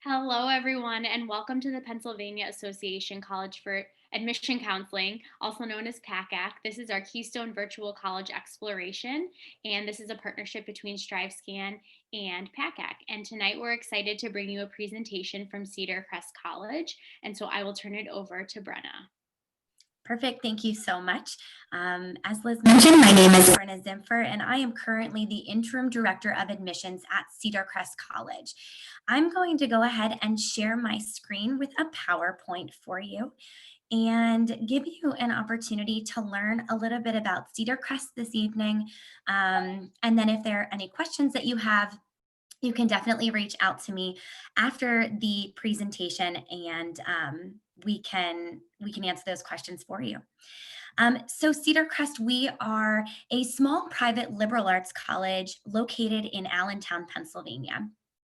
Hello, everyone, and welcome to the Pennsylvania Association College for Admission Counseling, also known as PACAC. This is our Keystone Virtual College Exploration, and this is a partnership between StriveScan and PACAC. And tonight we're excited to bring you a presentation from Cedar Crest College, and so I will turn it over to Brenna. Perfect. Thank you so much. As Liz mentioned, my name is Brenna Zimfer, and I am currently the Interim Director of Admissions at Cedar Crest College. I'm going to go ahead and share my screen with a PowerPoint for you and give you an opportunity to learn a little bit about Cedar Crest this evening. And then if there are any questions that you have, you can definitely reach out to me after the presentation and we can answer those questions for you. So Cedar Crest, we are a small private liberal arts college located in Allentown, Pennsylvania.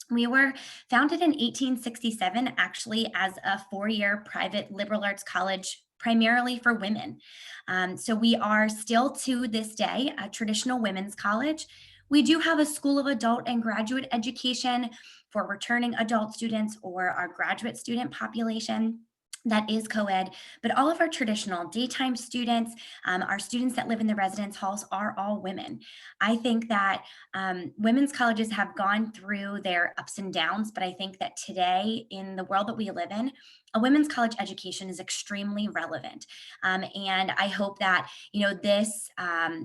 We were founded in 1867, actually, as a four-year private liberal arts college primarily for women. So we are still to this day a traditional women's college. We do have a School of Adult and Graduate Education for returning adult students or our graduate student population. That is co-ed, but all of our traditional daytime students, our students that live in the residence halls are all women. I think that women's colleges have gone through their ups and downs, but I think that today in the world that we live in, a women's college education is extremely relevant. And I hope that, this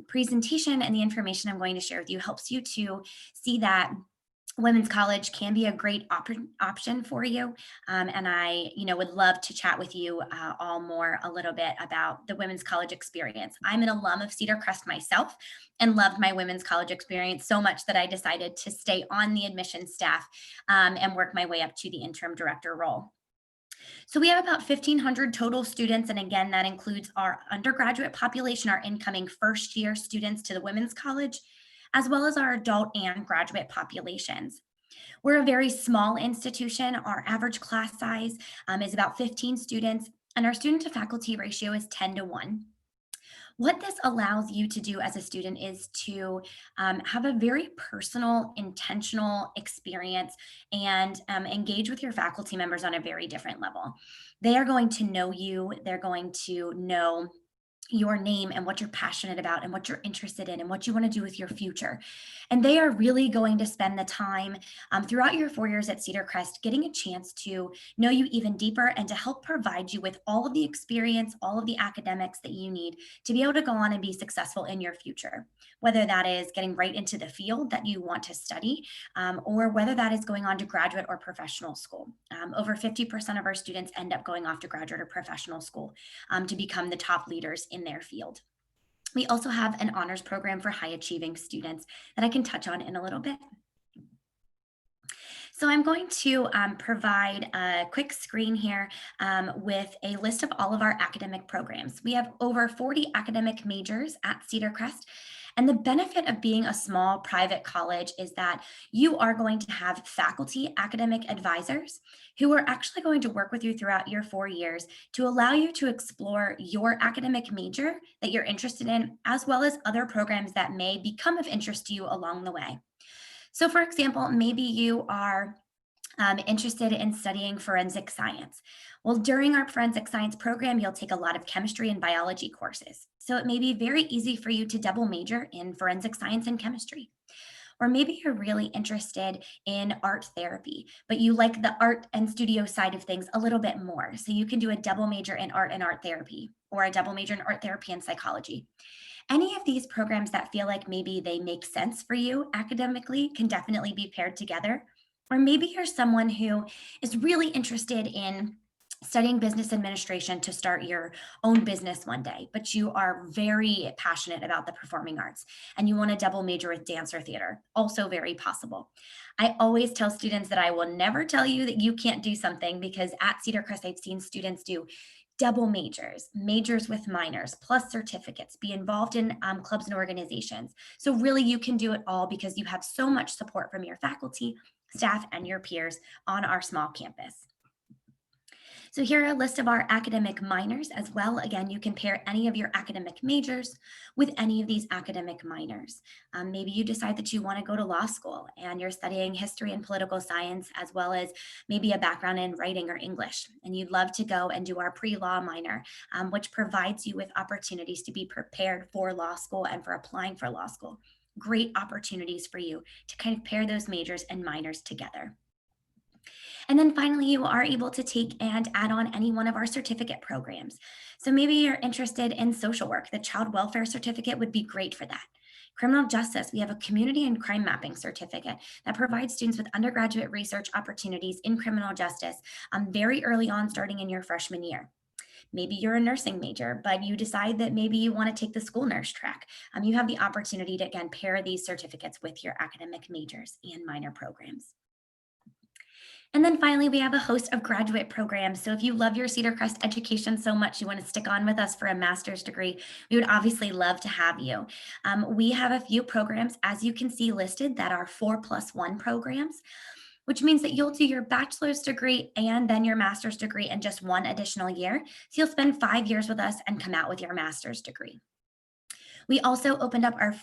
presentation and the information I'm going to share with you helps you to see that women's college can be a great option for you. And I, would love to chat with you all more a little bit about the women's college experience. I'm an alum of Cedar Crest myself and loved my women's college experience so much that I decided to stay on the admissions staff and work my way up to the interim director role. So we have about 1,500 total students. And again, that includes our undergraduate population, our incoming first year students to the women's college, as well as our adult and graduate populations. We're a very small institution. Our average class size is about 15 students, and our student to faculty ratio is 10-1. What this allows you to do as a student is to have a very personal, intentional experience and engage with your faculty members on a very different level. They are going to know you. They're going to know your name and what you're passionate about and what you're interested in and what you want to do with your future. And they are really going to spend the time throughout your 4 years at Cedar Crest getting a chance to know you even deeper and to help provide you with all of the experience, all of the academics that you need to be able to go on and be successful in your future, whether that is getting right into the field that you want to study or whether that is going on to graduate or professional school. Over 50% of our students end up going off to graduate or professional school to become the top leaders in their field. We also have an honors program for high achieving students that I can touch on in a little bit. So I'm going to provide a quick screen here with a list of all of our academic programs. We have over 40 academic majors at Cedar Crest. And the benefit of being a small private college is that you are going to have faculty academic advisors who are actually going to work with you throughout your 4 years to allow you to explore your academic major that you're interested in, as well as other programs that may become of interest to you along the way. So for example, maybe you are interested in studying forensic science. Well, during our forensic science program, you'll take a lot of chemistry and biology courses. So it may be very easy for you to double major in forensic science and chemistry. Or maybe you're really interested in art therapy, but you like the art and studio side of things a little bit more. So you can do a double major in art and art therapy, or a double major in art therapy and psychology. Any of these programs that feel like maybe they make sense for you academically can definitely be paired together. Or maybe you're someone who is really interested in studying business administration to start your own business one day, but you are very passionate about the performing arts and you want to double major with dance or theater, also very possible. I always tell students that I will never tell you that you can't do something, because at Cedar Crest, I've seen students do double majors, majors with minors, plus certificates, be involved in clubs and organizations. So really you can do it all because you have so much support from your faculty, staff, and your peers on our small campus. So here are a list of our academic minors as well. Again, you can pair any of your academic majors with any of these academic minors. Maybe you decide that you want to go to law school and you're studying history and political science, as well as maybe a background in writing or English, and you'd love to go and do our pre-law minor, which provides you with opportunities to be prepared for law school and for applying for law school. Great opportunities for you to kind of pair those majors and minors together. And then finally, you are able to take and add on any one of our certificate programs. So maybe you're interested in social work. The child welfare certificate would be great for that. Criminal justice, we have a community and crime mapping certificate that provides students with undergraduate research opportunities in criminal justice very early on, starting in your freshman year. Maybe you're a nursing major, but you decide that maybe you want to take the school nurse track. You have the opportunity to, again, pair these certificates with your academic majors and minor programs. And then finally, we have a host of graduate programs. So if you love your Cedar Crest education so much, you want to stick on with us for a master's degree, we would obviously love to have you. We have a few programs, as you can see listed, that are 4+1 programs, which means that you'll do your bachelor's degree and then your master's degree in just one additional year. So you'll spend 5 years with us and come out with your master's degree. We also opened up our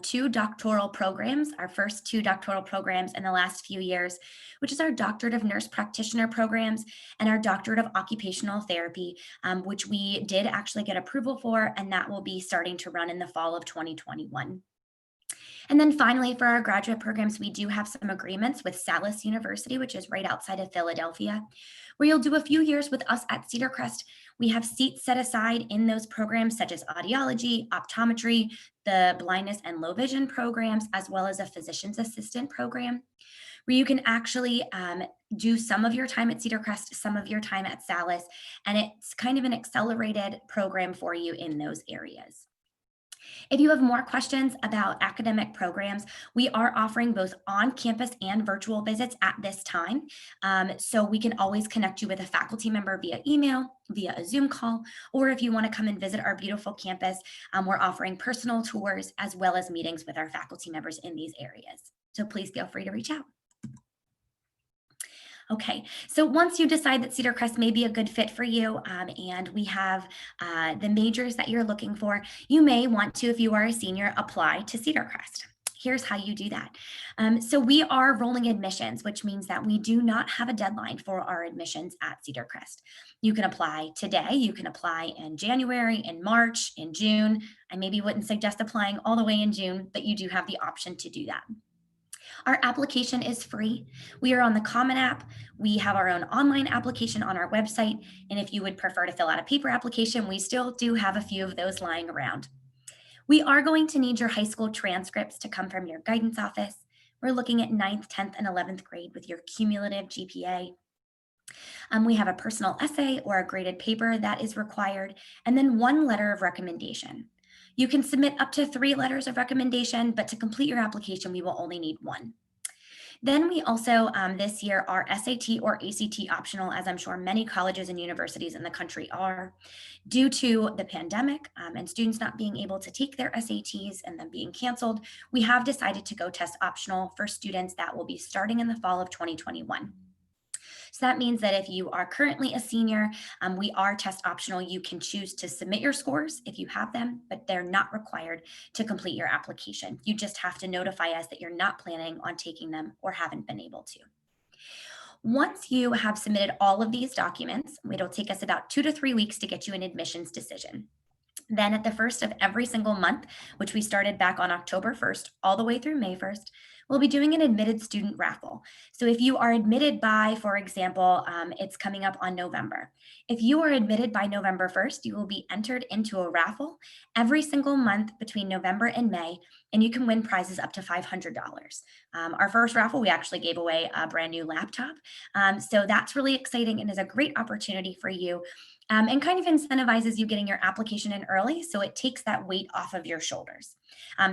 2 doctoral programs, our first 2 doctoral programs in the last few years, which is our Doctorate of Nurse Practitioner programs and our Doctorate of Occupational Therapy, which we did actually get approval for, and that will be starting to run in the fall of 2021. And then finally, for our graduate programs, we do have some agreements with Salus University, which is right outside of Philadelphia, where you'll do a few years with us at Cedar Crest. We have seats set aside in those programs such as audiology, optometry, the blindness and low vision programs, as well as a physician's assistant program, where you can actually do some of your time at Cedar Crest, some of your time at Salus, and it's kind of an accelerated program for you in those areas. If you have more questions about academic programs, we are offering both on-campus and virtual visits at this time. So we can always connect you with a faculty member via email, via a Zoom call, or if you want to come and visit our beautiful campus, we're offering personal tours as well as meetings with our faculty members in these areas. So please feel free to reach out. Okay, so once you decide that Cedar Crest may be a good fit for you, and we have the majors that you're looking for, you may want to, if you are a senior, apply to Cedar Crest. Here's how you do that. So we are rolling admissions, which means that we do not have a deadline for our admissions at Cedar Crest. You can apply today, you can apply in January, in March, in June. I maybe wouldn't suggest applying all the way in June, but you do have the option to do that. Our application is free. We are on the Common App. We have our own online application on our website. And if you would prefer to fill out a paper application, we still do have a few of those lying around. We are going to need your high school transcripts to come from your guidance office. We're looking at 9th, 10th, and 11th grade with your cumulative GPA. We have a personal essay or a graded paper that is required, and then 1 letter of recommendation. You can submit up to 3 letters of recommendation, but to complete your application, we will only need 1. Then we also, this year, are SAT or ACT optional, as I'm sure many colleges and universities in the country are. Due to the pandemic and students not being able to take their SATs and them being canceled, we have decided to go test optional for students that will be starting in the fall of 2021. So that means that if you are currently a senior, we are test optional. You can choose to submit your scores if you have them, but they're not required to complete your application. You just have to notify us that you're not planning on taking them or haven't been able to. Once you have submitted all of these documents, it'll take us about 2 to 3 weeks to get you an admissions decision. Then at the first of every single month, which we started back on October 1st, all the way through May 1st, we'll be doing an admitted student raffle. So if you are admitted by, for example, it's coming up on November. If you are admitted by November 1st, you will be entered into a raffle every single month between November and May, and you can win prizes up to $500. Our first raffle, we actually gave away a brand new laptop. So that's really exciting and is a great opportunity for you. And kind of incentivizes you getting your application in early, so it takes that weight off of your shoulders.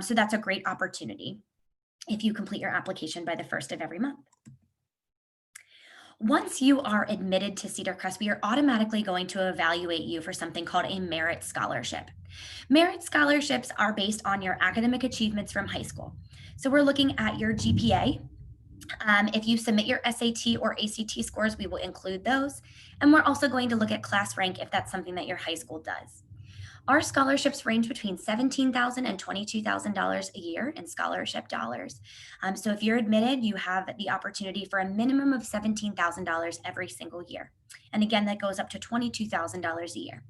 So that's a great opportunity if you complete your application by the 1st of every month. Once you are admitted to Cedar Crest, we are automatically going to evaluate you for something called a merit scholarship. Merit scholarships are based on your academic achievements from high school. So we're looking at your GPA, If you submit your SAT or ACT scores, we will include those. And we're also going to look at class rank if that's something that your high school does. Our scholarships range between $17,000 and $22,000 a year in scholarship dollars. So if you're admitted, you have the opportunity for a minimum of $17,000 every single year. And again, that goes up to $22,000 a year.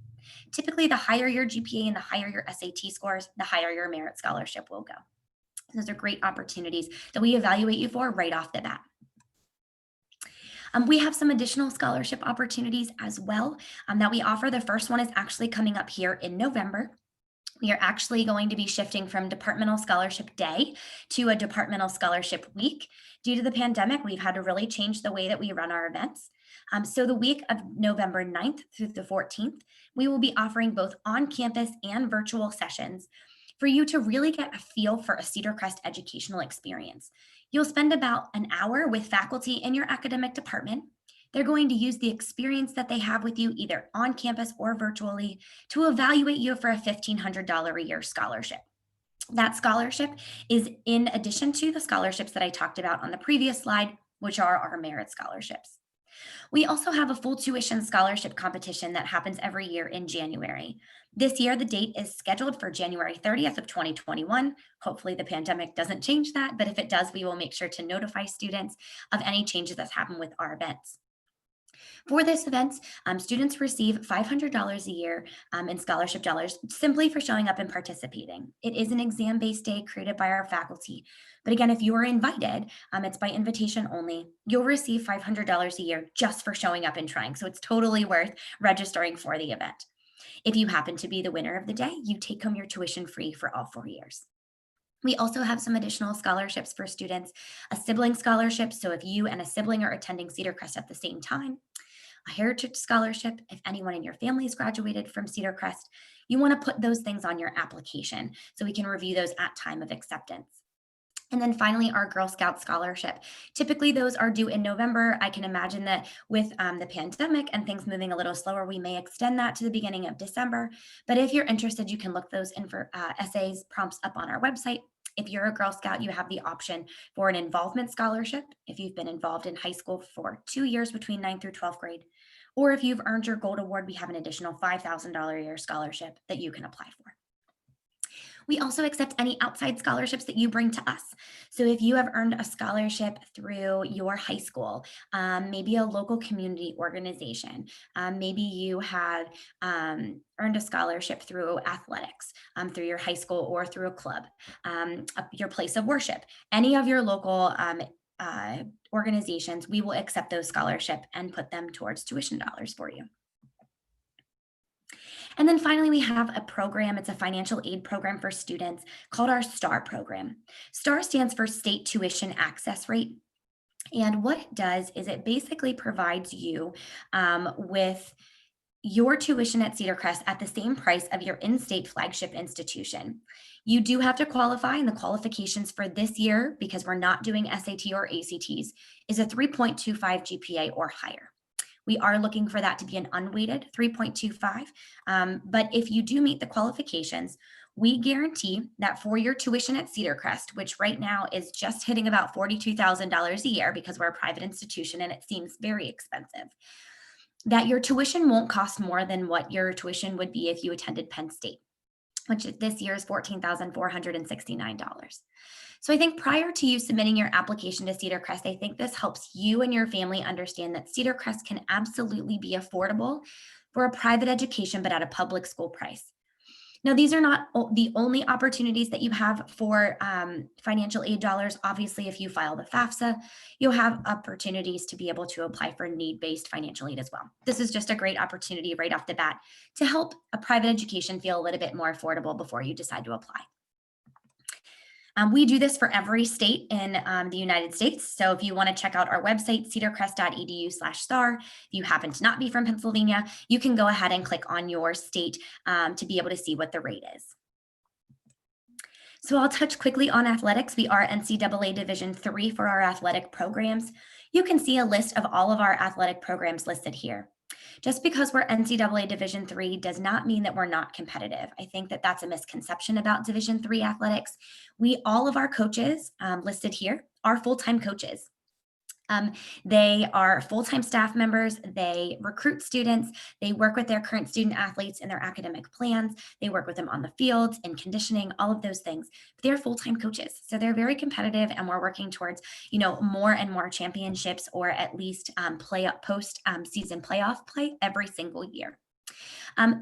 Typically, the higher your GPA and the higher your SAT scores, the higher your merit scholarship will go. Those are great opportunities that we evaluate you for right off the bat. We have some additional scholarship opportunities as well that we offer. The first one is actually coming up here in November. We are actually going to be shifting from Departmental Scholarship Day to a Departmental Scholarship Week. Due to the pandemic, we've had to really change the way that we run our events. So the week of November 9th through the 14th, we will be offering both on-campus and virtual sessions for you to really get a feel for a Cedar Crest educational experience. You'll spend about an hour with faculty in your academic department. They're going to use the experience that they have with you either on campus or virtually to evaluate you for a $1,500 a year scholarship. That scholarship is in addition to the scholarships that I talked about on the previous slide, which are our merit scholarships. We also have a full tuition scholarship competition that happens every year in January. This year, the date is scheduled for January 30th of 2021. Hopefully the pandemic doesn't change that, but if it does, we will make sure to notify students of any changes that happen with our events. For this event, students receive $500 a year in scholarship dollars simply for showing up and participating. It is an exam-based day created by our faculty. But again, if you are invited, it's by invitation only, you'll receive $500 a year just for showing up and trying. So it's totally worth registering for the event. If you happen to be the winner of the day, you take home your tuition free for all 4 years. We also have some additional scholarships for students, a sibling scholarship. So if you and a sibling are attending Cedar Crest at the same time, a heritage scholarship, if anyone in your family has graduated from Cedar Crest, you want to put those things on your application so we can review those at time of acceptance. And then finally, our Girl Scout scholarship. Typically, those are due in November. I can imagine that with the pandemic and things moving a little slower, we may extend that to the beginning of December. But if you're interested, you can look those essays prompts up on our website. If you're a Girl Scout, you have the option for an involvement scholarship if you've been involved in high school for 2 years between 9th through 12th grade. Or if you've earned your gold award, we have an additional $5,000 a year scholarship that you can apply for. We also accept any outside scholarships that you bring to us. So if you have earned a scholarship through your high school, maybe a local community organization, maybe you have earned a scholarship through athletics, through your high school or through a club, your place of worship, any of your local organizations, we will accept those scholarships and put them towards tuition dollars for you. And then finally, we have a program. It's a financial aid program for students called our STAR program. STAR stands for State Tuition Access Rate. And what it does is it basically provides you with your tuition at Cedar Crest at the same price of your in-state flagship institution. You do have to qualify, and the qualifications for this year, because we're not doing SAT or ACTs, is a 3.25 GPA or higher. We are looking for that to be an unweighted 3.25. But if you do meet the qualifications, we guarantee that for your tuition at Cedar Crest, which right now is just hitting about $42,000 a year because we're a private institution and it seems very expensive, that your tuition won't cost more than what your tuition would be if you attended Penn State, which this year is $14,469. So I think prior to you submitting your application to Cedar Crest, I think this helps you and your family understand that Cedar Crest can absolutely be affordable for a private education, but at a public school price. Now, these are not the only opportunities that you have for financial aid dollars. Obviously, if you file the FAFSA, you'll have opportunities to be able to apply for need-based financial aid as well. This is just a great opportunity right off the bat to help a private education feel a little bit more affordable before you decide to apply. We do this for every state in the United States. So if you want to check out our website, cedarcrest.edu/star, if you happen to not be from Pennsylvania, you can go ahead and click on your state to be able to see what the rate is. So I'll touch quickly on athletics. We are NCAA Division III for our athletic programs. You can see a list of all of our athletic programs listed here. Just because we're NCAA Division III does not mean that we're not competitive. I think that that's a misconception about Division III athletics. All of our coaches listed here are full-time coaches. They are full-time staff members. They recruit students. They work with their current student athletes in their academic plans. They work with them on the field and conditioning, all of those things. But they're full-time coaches. So they're very competitive, and we're working towards, more and more championships, or at least post season playoff play every single year.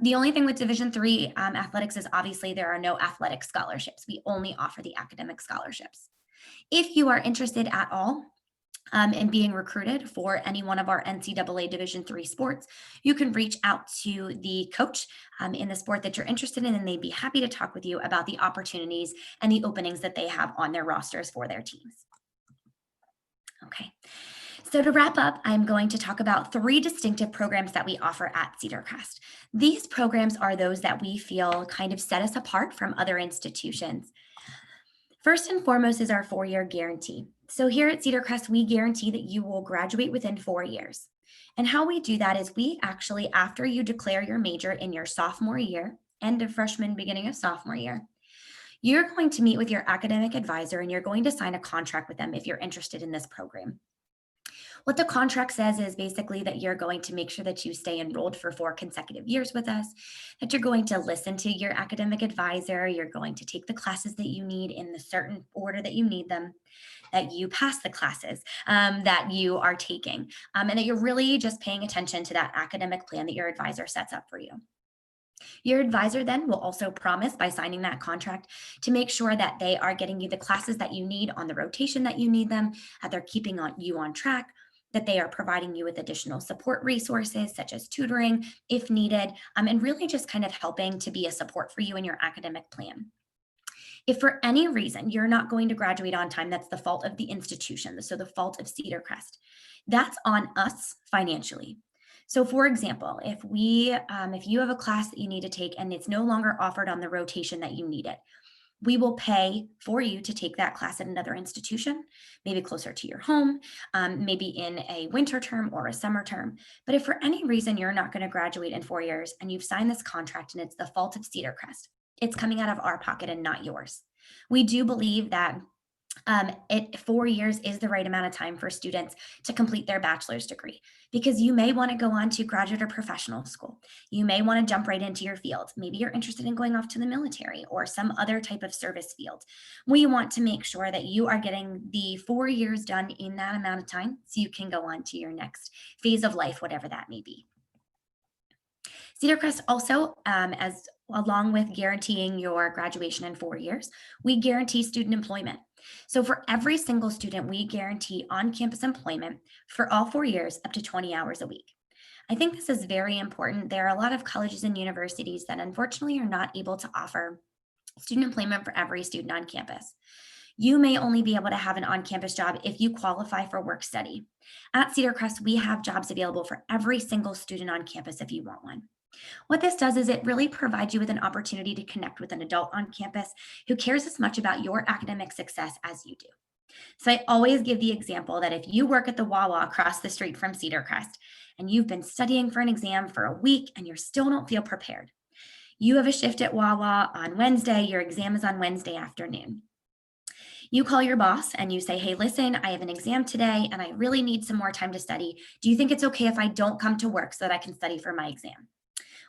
The only thing with Division III athletics is obviously there are no athletic scholarships. We only offer the academic scholarships. If you are interested at all and being recruited for any one of our NCAA Division III sports, you can reach out to the coach in the sport that you're interested in, and they'd be happy to talk with you about the opportunities and the openings that they have on their rosters for their teams. Okay. So to wrap up, I'm going to talk about 3 distinctive programs that we offer at Cedar Crest. These programs are those that we feel kind of set us apart from other institutions. First and foremost is our 4-year guarantee. So here at Cedar Crest, we guarantee that you will graduate within 4 years. And how we do that is we actually, after you declare your major in your sophomore year, end of freshman, beginning of sophomore year, you're going to meet with your academic advisor and you're going to sign a contract with them if you're interested in this program. What the contract says is basically that you're going to make sure that you stay enrolled for 4 consecutive years with us, that you're going to listen to your academic advisor, you're going to take the classes that you need in the certain order that you need them, that you pass the classes that you are taking, and that you're really just paying attention to that academic plan that your advisor sets up for you. Your advisor then will also promise by signing that contract to make sure that they are getting you the classes that you need on the rotation that you need them, that they're keeping you on track, that they are providing you with additional support resources such as tutoring if needed, and really just kind of helping to be a support for you in your academic plan. If for any reason you're not going to graduate on time, that's the fault of the institution, so the fault of Cedar Crest. That's on us financially. So for example, if you have a class that you need to take and it's no longer offered on the rotation that you need it, we will pay for you to take that class at another institution, maybe closer to your home, maybe in a winter term or a summer term. But if for any reason you're not going to graduate in 4 years and you've signed this contract and it's the fault of Cedar Crest, it's coming out of our pocket and not yours. We do believe that 4 years is the right amount of time for students to complete their bachelor's degree, because you may want to go on to graduate or professional school. You may want to jump right into your field. Maybe you're interested in going off to the military or some other type of service field. We want to make sure that you are getting the 4 years done in that amount of time so you can go on to your next phase of life, whatever that may be. Cedar Crest also, along with guaranteeing your graduation in 4 years, we guarantee student employment. So for every single student, we guarantee on-campus employment for all 4 years up to 20 hours a week. I think this is very important. There are a lot of colleges and universities that unfortunately are not able to offer student employment for every student on campus. You may only be able to have an on-campus job if you qualify for work study. At Cedar Crest, we have jobs available for every single student on campus if you want one. What this does is it really provides you with an opportunity to connect with an adult on campus who cares as much about your academic success as you do. So I always give the example that if you work at the Wawa across the street from Cedar Crest and you've been studying for an exam for a week and you still don't feel prepared, you have a shift at Wawa on Wednesday, your exam is on Wednesday afternoon. You call your boss and you say, hey, listen, I have an exam today and I really need some more time to study. Do you think it's okay if I don't come to work so that I can study for my exam?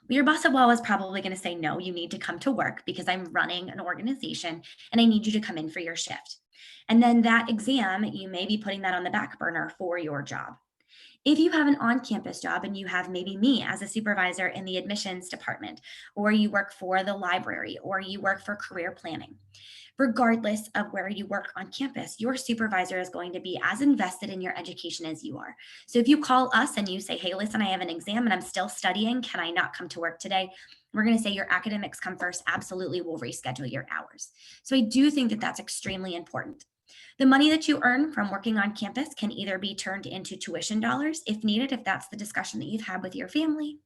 Well, your boss at Wawa is probably going to say, no, you need to come to work because I'm running an organization and I need you to come in for your shift. And then that exam, you may be putting that on the back burner for your job. If you have an on-campus job and you have maybe me as a supervisor in the admissions department, or you work for the library, or you work for career planning, regardless of where you work on campus, your supervisor is going to be as invested in your education as you are. So if you call us and you say, hey, listen, I have an exam and I'm still studying, can I not come to work today? We're going to say your academics come first. Absolutely, we'll reschedule your hours. So I do think that that's extremely important. The money that you earn from working on campus can either be turned into tuition dollars if needed, if that's the discussion that you've had with your family,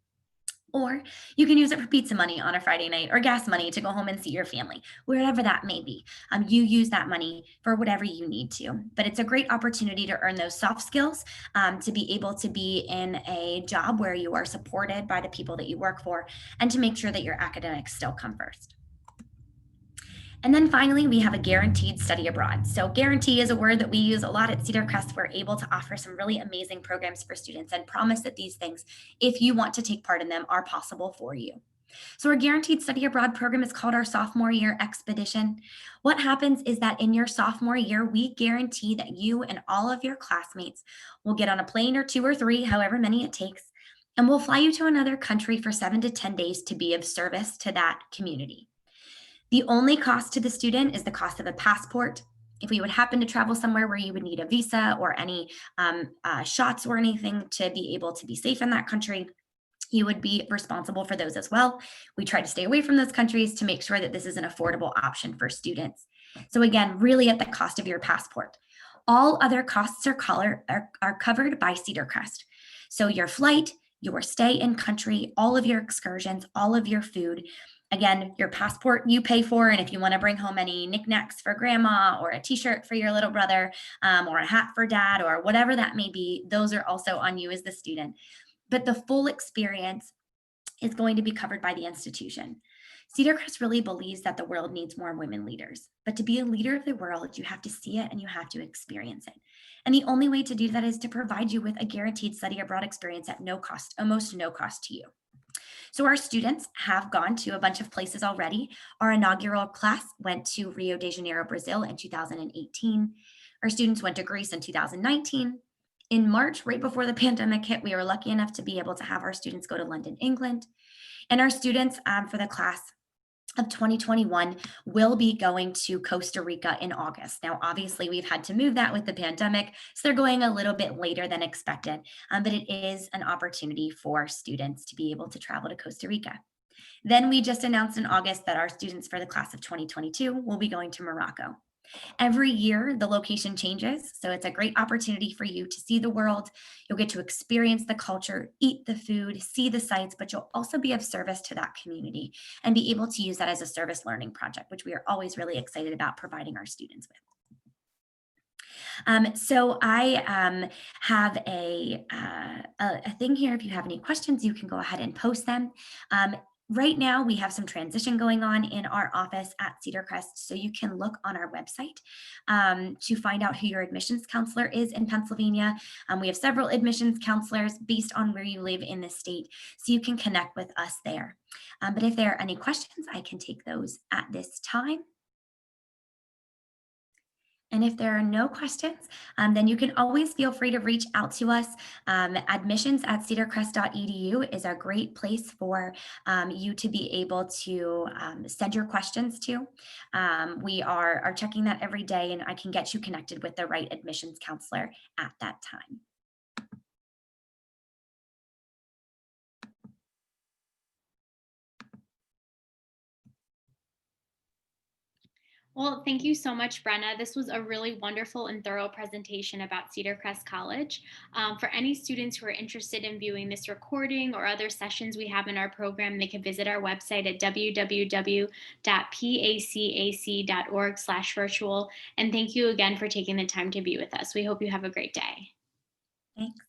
or you can use it for pizza money on a Friday night or gas money to go home and see your family, wherever that may be. You use that money for whatever you need to, but it's a great opportunity to earn those soft skills, to be able to be in a job where you are supported by the people that you work for, and to make sure that your academics still come first. And then finally, we have a guaranteed study abroad. So guarantee is a word that we use a lot at Cedar Crest. We're able to offer some really amazing programs for students and promise that these things, if you want to take part in them, are possible for you. So our guaranteed study abroad program is called our sophomore year expedition. What happens is that in your sophomore year, we guarantee that you and all of your classmates will get on a plane or two or three, however many it takes, and we'll fly you to another country for 7 to 10 days to be of service to that community. The only cost to the student is the cost of a passport. If we would happen to travel somewhere where you would need a visa or any shots or anything to be able to be safe in that country, you would be responsible for those as well. We try to stay away from those countries to make sure that this is an affordable option for students. So again, really at the cost of your passport. All other costs are covered by Cedar Crest. So your flight, your stay in country, all of your excursions, all of your food. Again, your passport you pay for, and if you want to bring home any knickknacks for grandma or a t-shirt for your little brother or a hat for dad or whatever that may be, those are also on you as the student. But the full experience is going to be covered by the institution. Cedar Crest really believes that the world needs more women leaders, but to be a leader of the world, you have to see it and you have to experience it. And the only way to do that is to provide you with a guaranteed study abroad experience at no cost, almost no cost to you. So our students have gone to a bunch of places already. Our inaugural class went to Rio de Janeiro, Brazil in 2018. Our students went to Greece in 2019. In March, right before the pandemic hit, we were lucky enough to be able to have our students go to London, England. And our students for the class of 2021 will be going to Costa Rica in August. Now, obviously, we've had to move that with the pandemic, so they're going a little bit later than expected, but it is an opportunity for students to be able to travel to Costa Rica. Then we just announced in August that our students for the class of 2022 will be going to Morocco. Every year, the location changes, so it's a great opportunity for you to see the world. You'll get to experience the culture, eat the food, see the sights, but you'll also be of service to that community and be able to use that as a service learning project, which we are always really excited about providing our students with. So I have a thing here. If you have any questions, you can go ahead and post them. Right now, we have some transition going on in our office at Cedar Crest, so you can look on our website to find out who your admissions counselor is in Pennsylvania. We have several admissions counselors based on where you live in the state, so you can connect with us there. But if there are any questions, I can take those at this time. And if there are no questions, then you can always feel free to reach out to us. Admissions@cedarcrest.edu is a great place for you to be able to send your questions to. We are checking that every day, and I can get you connected with the right admissions counselor at that time. Well, thank you so much, Brenna. This was a really wonderful and thorough presentation about Cedar Crest College. For any students who are interested in viewing this recording or other sessions we have in our program, they can visit our website at www.pacac.org/virtual. And thank you again for taking the time to be with us. We hope you have a great day. Thanks.